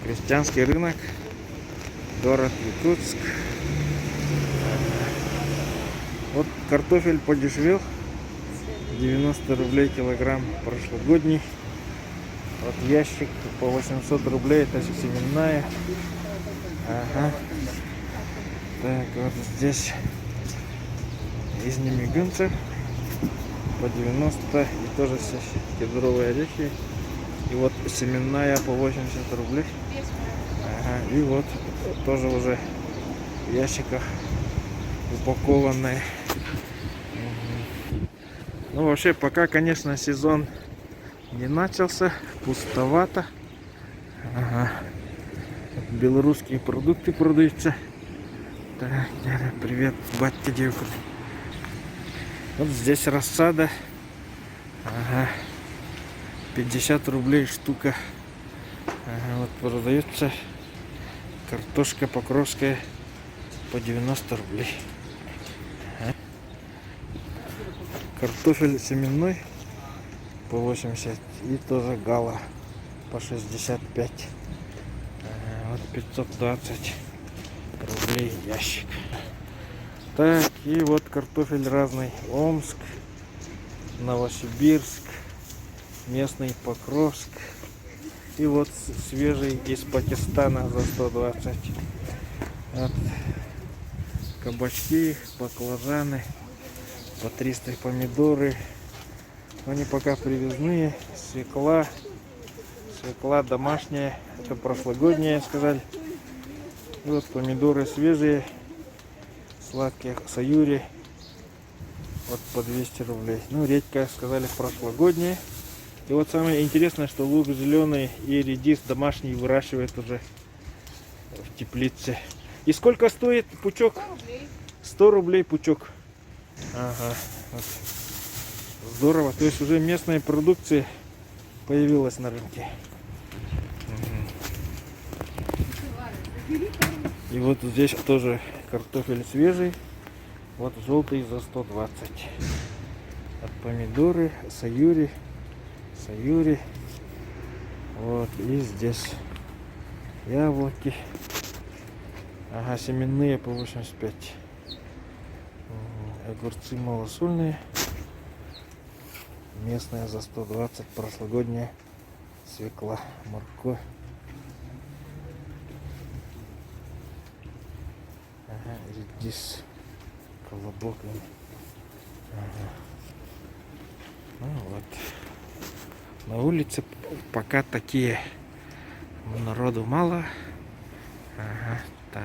Крестьянский рынок, город Якутск. Вот картофель подешевел, 90 рублей килограмм прошлогодний. Вот ящик по 800 рублей, это семенная. Ага. Так, вот здесь из Немигунца по 90 и тоже все кедровые орехи. И вот семенная по 80 рублей. Ага. И вот тоже уже в ящиках упакованные. Ну вообще пока, конечно, сезон не начался, пустовато. Ага. Белорусские продукты продаются. Так, привет, батя, девка. Вот здесь рассада. Ага. 50 рублей штука. Ага, вот продается картошка покровская по 90 рублей. Ага. Картофель семенной по 80 и тоже гала по 65. Ага, вот 520 рублей ящик. Так, и вот картофель разный. Омск, Новосибирск, местный Покровск. И вот свежий из Пакистана за 120. Вот. Кабачки, баклажаны по 300, помидоры. Они пока привезные. Свекла домашняя, это прошлогодняя, сказали. И вот помидоры свежие, сладкие, саюри, вот по 200 рублей. Ну, редька, сказали, прошлогодняя. И вот самое интересное, что лук зеленый и редис домашний выращивает уже в теплице. И сколько стоит пучок? 100 рублей пучок. Ага, вот. Здорово, то есть уже местная продукция появилась на рынке. И вот здесь тоже картофель свежий. Вот желтый за 120. От помидоры, саюри. Вот, и здесь яблоки. Ага, семенные по 85. Огурцы малосольные. Местная за 120. Прошлогодняя свекла, морковь. Ага, редис, колобок. Ага. Ну вот. На улице пока такие народу мало. Ага, так.